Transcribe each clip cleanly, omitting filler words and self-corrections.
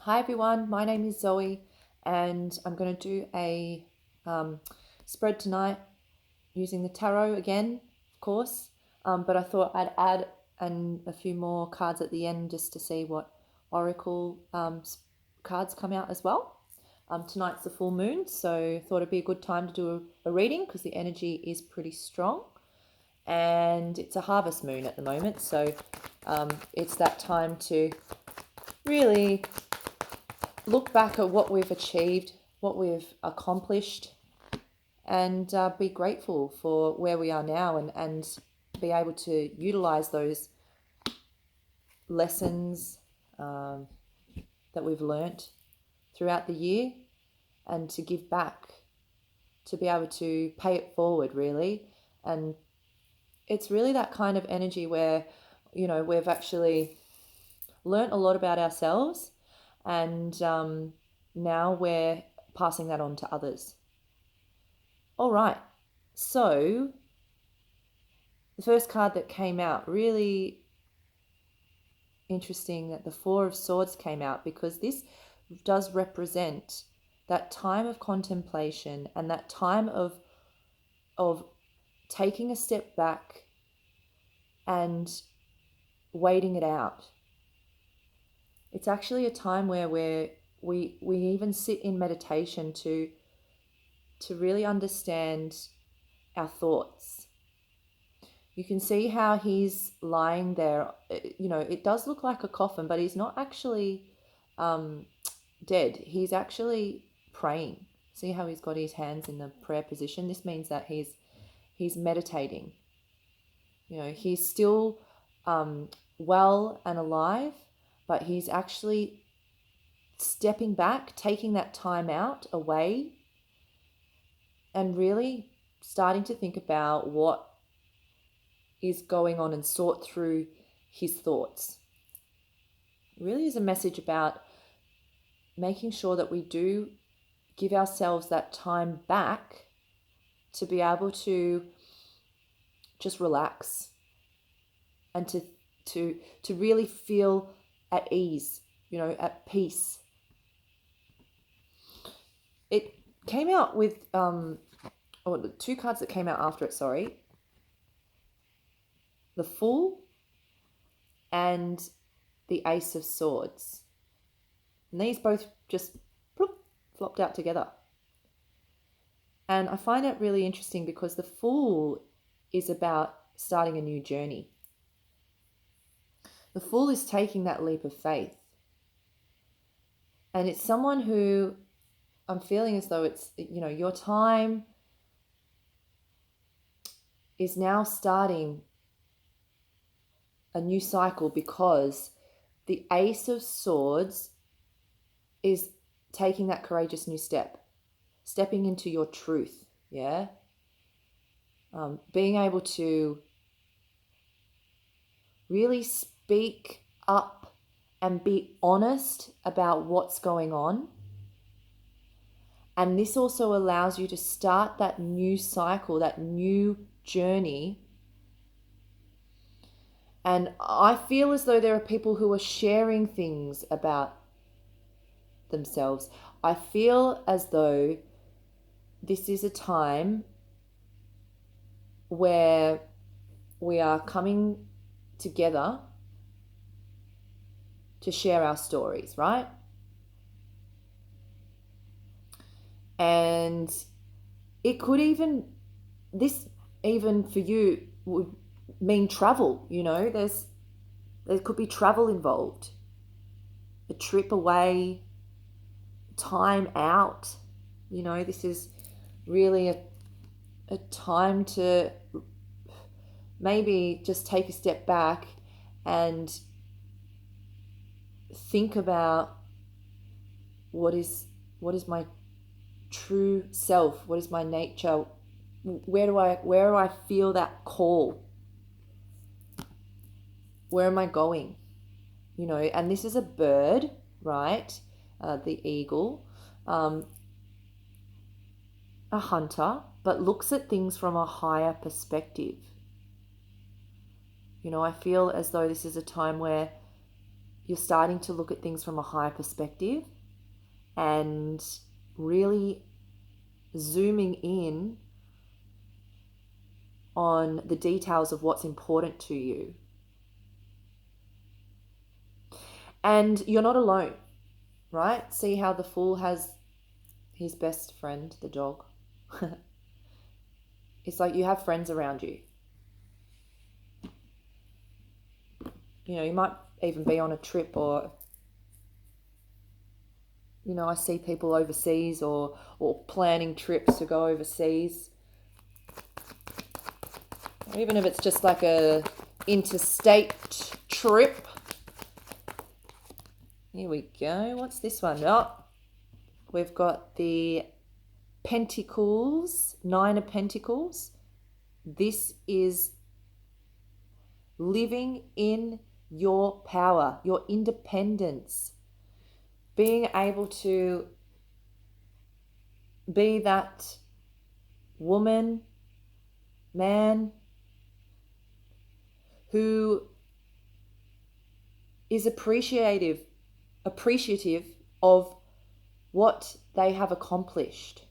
Hi everyone, my name is Zoe, and I'm going to do a spread tonight using the tarot again, of course. But I thought I'd add a few more cards at the end just to see what oracle cards come out as well. Tonight's the full moon, so thought it'd be a good time to do a reading because the energy is pretty strong, and it's a harvest moon at the moment, so it's that time to really look back at what we've achieved, what we've accomplished, and be grateful for where we are now, and be able to utilize those lessons that we've learnt throughout the year, and to give back, to be able to pay it forward, really. And it's really that kind of energy where, we've actually learnt a lot about ourselves, and now we're passing that on to others. All right, so the first card that came out, really interesting that the Four of Swords came out, because this does represent that time of contemplation and that time of taking a step back and waiting it out. It's actually a time where we even sit in meditation to really understand our thoughts. You can see how he's lying there. It does look like a coffin, but he's not actually dead. He's actually praying. See how he's got his hands in the prayer position? This means that he's meditating. He's still well and alive, but he's actually stepping back, taking that time out away, and really starting to think about what is going on and sort through his thoughts. It really is a message about making sure that we do give ourselves that time back to be able to just relax and to really feel at ease, at peace. It came out with the two cards that came out after it, sorry. The Fool and the Ace of Swords. And these both just flopped out together. And I find it really interesting because the Fool is about starting a new journey. The Fool is taking that leap of faith. And it's someone who I'm feeling as though it's, your time is now starting a new cycle, because the Ace of Swords is taking that courageous new step, stepping into your truth, yeah? Being able to really speak up and be honest about what's going on. And this also allows you to start that new cycle, that new journey. And I feel as though there are people who are sharing things about themselves. I feel as though this is a time where we are coming together to share our stories, right? And it could even for you would mean travel. There could be travel involved, a trip away, time out. This is really a time to maybe just take a step back and think about what is my true self, what is my nature, where do I feel that call, where am I going, and this is a bird, right? The eagle, a hunter, but looks at things from a higher perspective. I feel as though this is a time where you're starting to look at things from a higher perspective and really zooming in on the details of what's important to you. And you're not alone, right? See how the Fool has his best friend, the dog. It's like you have friends around you. You know, you might even be on a trip, or, you know, I see people overseas or planning trips to go overseas. Even if it's just like a interstate trip. Here we go. What's this one? Oh, we've got the Pentacles, 9 of Pentacles. This is living in your power, your independence, being able to be that woman, man who is appreciative of what they have accomplished.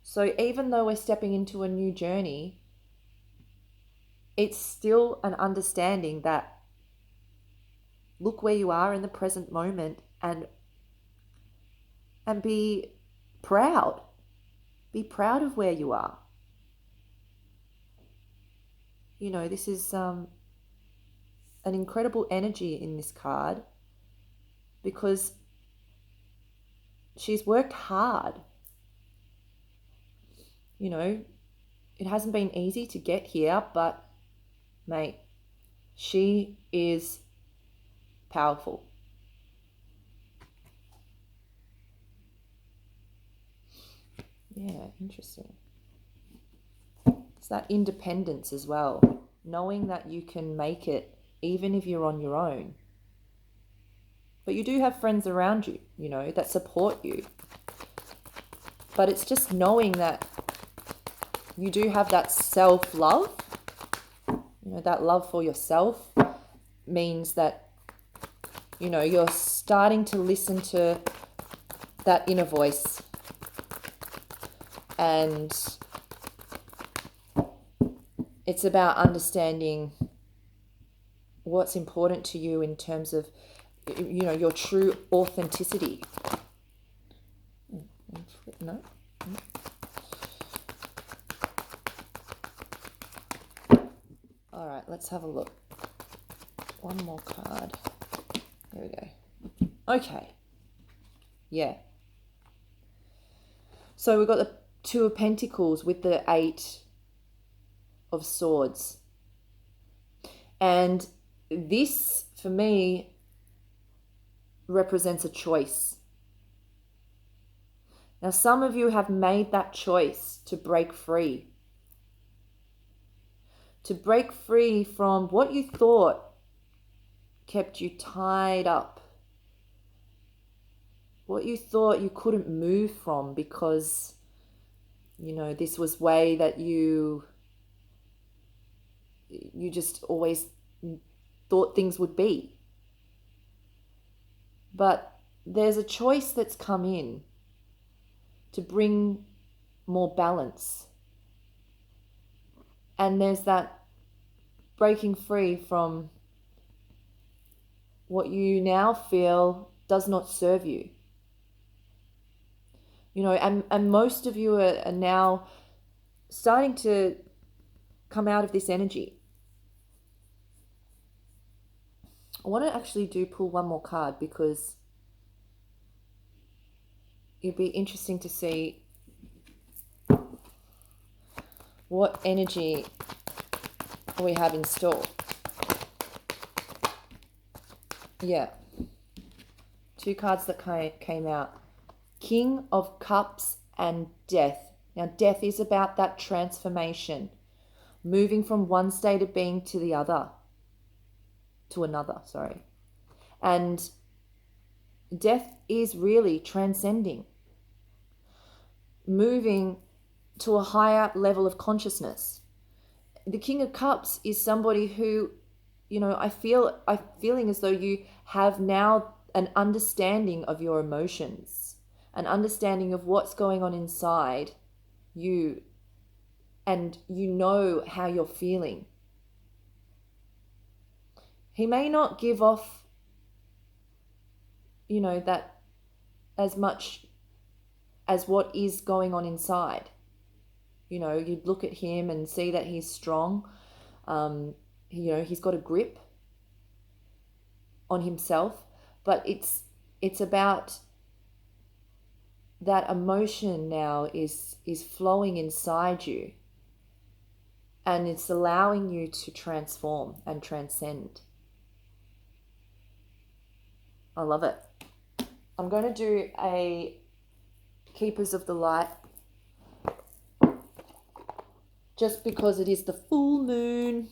So even though we're stepping into a new journey, it's still an understanding that look where you are in the present moment and be proud. Be proud of where you are. You know, this is an incredible energy in this card, because she's worked hard. You know, it hasn't been easy to get here, but mate, she is powerful. Yeah, interesting. It's that independence as well, knowing that you can make it even if you're on your own. But you do have friends around you, you know, that support you. But it's just knowing that you do have that self-love. You know, that love for yourself means that, you know, you're starting to listen to that inner voice. And it's about understanding what's important to you in terms of, you know, your true authenticity. No. All right, let's have a look. One more card. There we go. Okay. Yeah. So we've got the 2 of Pentacles with the 8 of Swords. And this, for me, represents a choice. Now, some of you have made that choice to break free. To break free from what you thought kept you tied up. What you thought you couldn't move from because, you know, this was way that you just always thought things would be. But there's a choice that's come in to bring more balance. And there's that breaking free from what you now feel does not serve you. You know, and most of you are now starting to come out of this energy. I want to actually pull one more card, because it'd be interesting to see what energy we have in store. Yeah. 2 cards that came out. King of Cups and Death. Now, death is about that transformation, moving from one state of being to another. And death is really transcending, moving to a higher level of consciousness. The King of Cups is somebody who I'm feeling as though you have now an understanding of your emotions, an understanding of what's going on inside you, and you know how you're feeling. He may not give off, that as much as what is going on inside. You'd look at him and see that he's strong. He's got a grip on himself, but it's about that emotion now is flowing inside you, and it's allowing you to transform and transcend. I love it. I'm going to do a Keepers of the Light just because it is the full moon,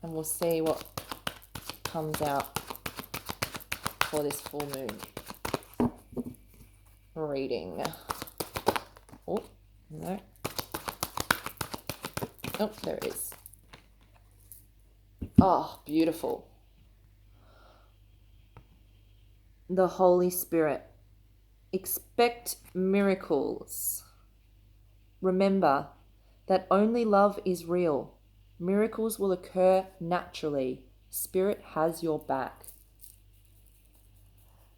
and we'll see what comes out for this full moon reading. Oh, no. Oh, there it is. Oh, beautiful. The Holy Spirit. Expect miracles. Remember that only love is real. Miracles will occur naturally. Spirit has your back.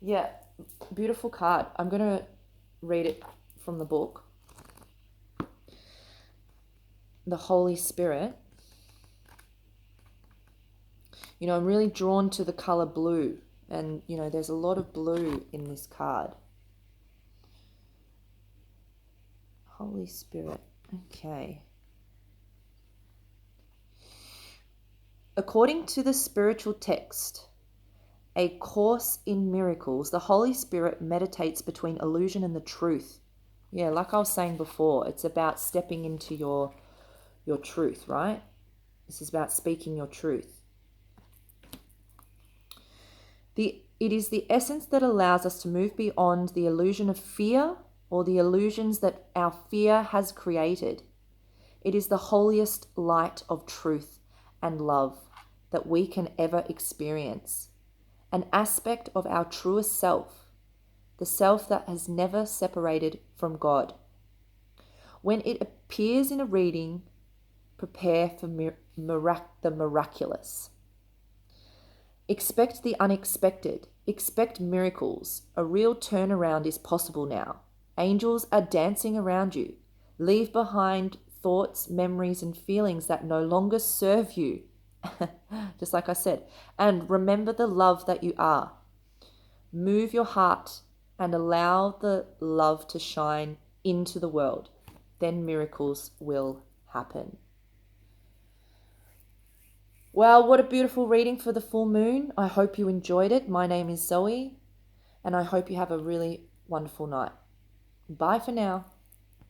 Yeah, beautiful card. I'm going to read it from the book. The Holy Spirit. I'm really drawn to the color blue. And, there's a lot of blue in this card. Holy Spirit. Okay. According to the spiritual text, A Course in Miracles, the Holy Spirit meditates between illusion and the truth. Yeah, like I was saying before, it's about stepping into your truth, right? This is about speaking your truth. It is the essence that allows us to move beyond the illusion of fear or the illusions that our fear has created. It is the holiest light of truth and love that we can ever experience, an aspect of our truest self, the self that has never separated from God. When it appears in a reading, prepare for the miraculous. Expect the unexpected. Expect miracles. A real turnaround is possible now. Angels are dancing around you. Leave behind thoughts, memories, and feelings that no longer serve you. Just like I said. And remember the love that you are. Move your heart and allow the love to shine into the world. Then miracles will happen. Well, what a beautiful reading for the full moon. I hope you enjoyed it. My name is Zoe, and I hope you have a really wonderful night. Bye for now.